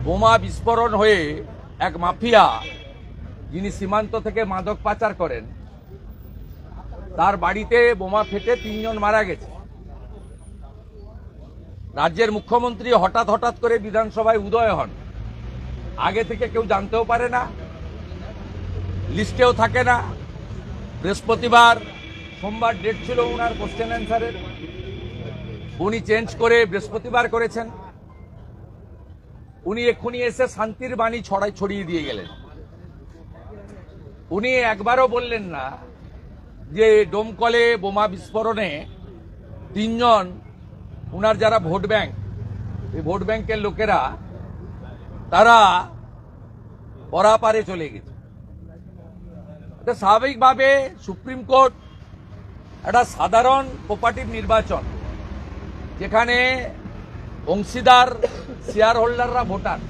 বোমা বিস্ফোরণ হয়ে এক মাফিয়া যিনি সীমান্ত থেকে মাদক পাচার করেন তার বাড়িতে বোমা ফেটে 3 জন মারা গেছে। রাজ্যের মুখ্যমন্ত্রী হঠাৎ করে বিধানসভায় উদয় হন, আগে থেকে কেউ জানতেও পারে না, লিস্টেও থাকে না। বৃহস্পতিবার সোমবার ডেট ছিল ওনার কোশ্চেন অ্যান্সারের, উনি চেঞ্জ করে বৃহস্পতিবার করেছেন। উনি এক্ষুনি এসে শান্তির বাণী ছড়িয়ে দিয়ে গেলেন। উনি একবারও বললেন না যে ডোমকলে বোমা বিস্ফোরণে 3 জন উনার যারা ভোট ব্যাংক, এই ভোট ব্যাংকের লোকেরা তারা পরাপারে চলে গেছে। এটা স্বাভাবিকভাবে সুপ্রিম কোর্ট একটা সাধারণ কোপারেটিভ নির্বাচন, যেখানে অংশীদার শেয়ার হোল্ডাররা ভোটার,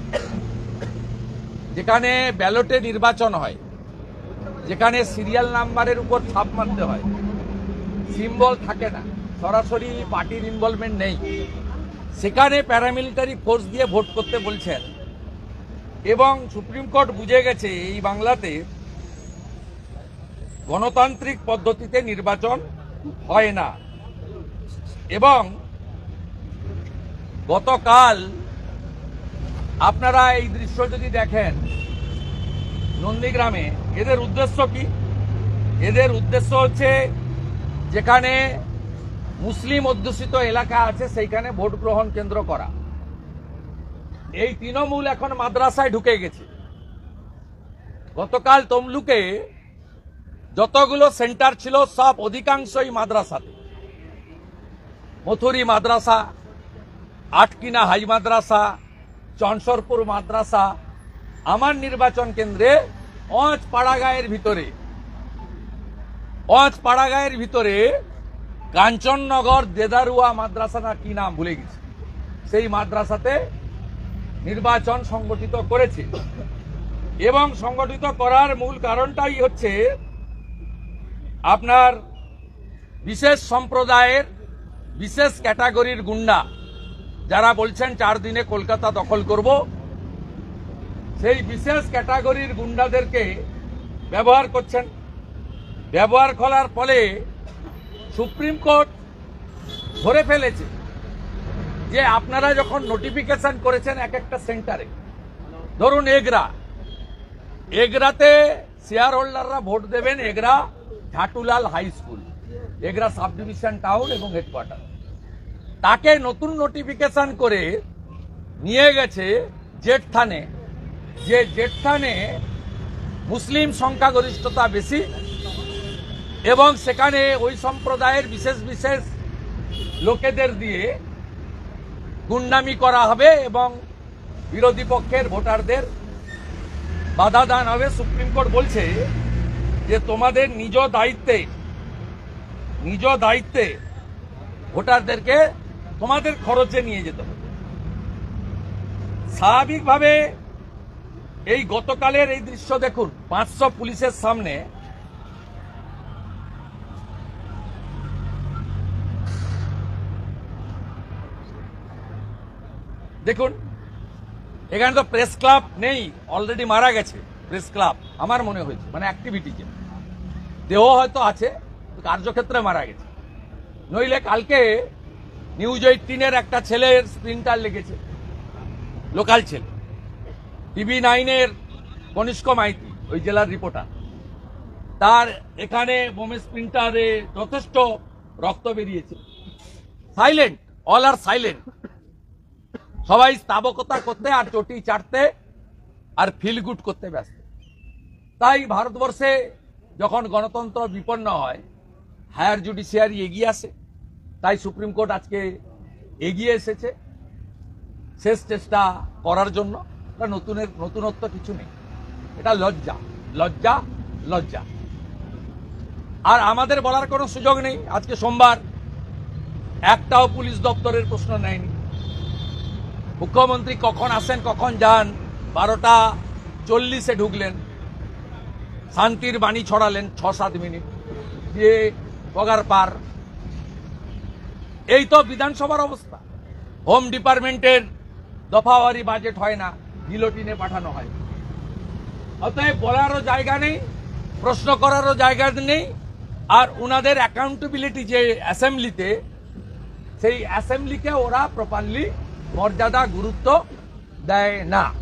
যেখানে ব্যালটে নির্বাচন হয়, যেখানে সিরিয়াল নাম্বারের উপর ছাপ মারতে হয়, সিম্বল থাকে না, সরাসরি পার্টির ইনভলভমেন্ট নেই, সেখানে প্যারামিলিটারি ফোর্স দিয়ে ভোট করতে বলছেন। এবং সুপ্রিম কোর্ট বুঝে গেছে এই বাংলাতে গণতান্ত্রিক পদ্ধতিতে নির্বাচন হয় না। এবং গতকাল আপনারা এই দৃশ্য যদি দেখেন নন্দীগ্রামে, এদের উদ্দেশ্য কি? এদের উদ্দেশ্য হচ্ছে যেখানে মুসলিম অধ্যুষিত এলাকা আছে সেইখানে ভোট গ্রহণ কেন্দ্র করা। এই তৃণমূল এখন মাদ্রাসায় ঢুকে গেছে। গতকাল তমলুকে যতগুলো সেন্টার ছিল সব অধিকাংশই মাদ্রাসাতে, মথুরি মাদ্রাসা, আটকিনা হাই মাদ্রাসা, চনসরপুর মাদ্রাসা। আমার নির্বাচন কেন্দ্রে পাড়াগাঁয়ের ভিতরে কাঞ্চননগর দেদারুয়া মাদ্রাসা না কি নাম ভুলে গেছি, সেই মাদ্রাসাতে নির্বাচন সংগঠিত করেছে। এবং সংগঠিত করার মূল কারণটাই হচ্ছে আপনার বিশেষ সম্প্রদায়ের বিশেষ ক্যাটাগরির গুন্ডা যারা বলছেন 4 দিনে কলকাতা দখল করব, সেই বিশেষ ক্যাটাগরির গুন্ডাদেরকে ব্যবহার করছেন। ব্যবহার করার ফলে সুপ্রিম কোর্ট ধরে ফেলেছে যে আপনারা যখন নোটিফিকেশন করেছেন এক একটা সেন্টারে, ধরুন এগরাতে শেয়ার হোল্ডাররা ভোট দেবেন, Egra Jhatulal high school, Egra sub division town এবং হেডকোয়ার্টার, তাকে নতুন নোটিফিকেশন করে নিয়ে গেছে জেঠথানে, যে জেঠথানে মুসলিম সংখ্যাগরিষ্ঠতা বেশি এবং সেখানে ওই সম্প্রদায়ের বিশেষ বিশেষ লোকেদের দিয়ে গুন্ডামি করা হবে এবং বিরোধী পক্ষের ভোটারদের বাধা দান হবে। সুপ্রিম কোর্ট বলছে যে তোমাদের নিজ দায়িত্বে ভোটারদেরকে তোমাদের খরচে নিয়ে যেতে হবে। স্বাভাবিকভাবে এই গতকালের এই দৃশ্য দেখুন, 500 পুলিশের সামনে দেখুন, এখানে তো প্রেস ক্লাব নেই, অলরেডি মারা গেছে প্রেস ক্লাব আমার মনে হয়েছে, মানে অ্যাক্টিভিটিতে দেহ হয়তো আছে, কার্যক্ষেত্রে মারা গেছে। নইলে কালকে নিউজ 18-এর একটা ছেলের স্প্রিন্টার লেগেছে, লোকাল ছেলে, টিভি 9-এর কনিষ্ক মাইতি ওই জেলার রিপোর্টার, তার এখানে বোমে স্প্রিন্টারে যথেষ্ট রক্ত বেরিয়েছে। সাইলেন্ট, অল আর সাইলেন্ট, সবাই স্তাবকতা করতে আর চটি চাটতে আর ফিল গুড করতে ব্যস্ত। তাই ভারতবর্ষে যখন গণতন্ত্র বিপন্ন হয়, হায়ার জুডিশিয়ারি এগিয়ে আসে। তাই সুপ্রিম কোর্ট আজকে এগিয়ে এসেছে শেষ চেষ্টা করার জন্য। এটা নতুনত্ব কিছু নেই, এটা লজ্জা। আর আমাদের বলার কোনো সুযোগ নেই। আজকে সোমবার, একটাও পুলিশ দপ্তরের প্রশ্ন নেয়নি। মুখ্যমন্ত্রী কখন আসেন কখন যান, 12:40-এ ঢুকলেন, শান্তির বাণী ছড়ালেন 6-7 মিনিট দিয়ে পগার পার। এই তো বিধানসভার অবস্থা। হোম ডিপার্টমেন্টের দফাওয়ারি বাজেট হয় না, গিলোটিনে পাঠানো হয়। অতএব বলারও জায়গা নেই, প্রশ্ন করারও জায়গা নেই। আর ওনাদের অ্যাকাউন্টেবিলিটি যে অ্যাসেম্বলিতে, সেই অ্যাসেম্বলিকে ওরা প্রপারলি মর্যাদা গুরুত্ব দেয় না।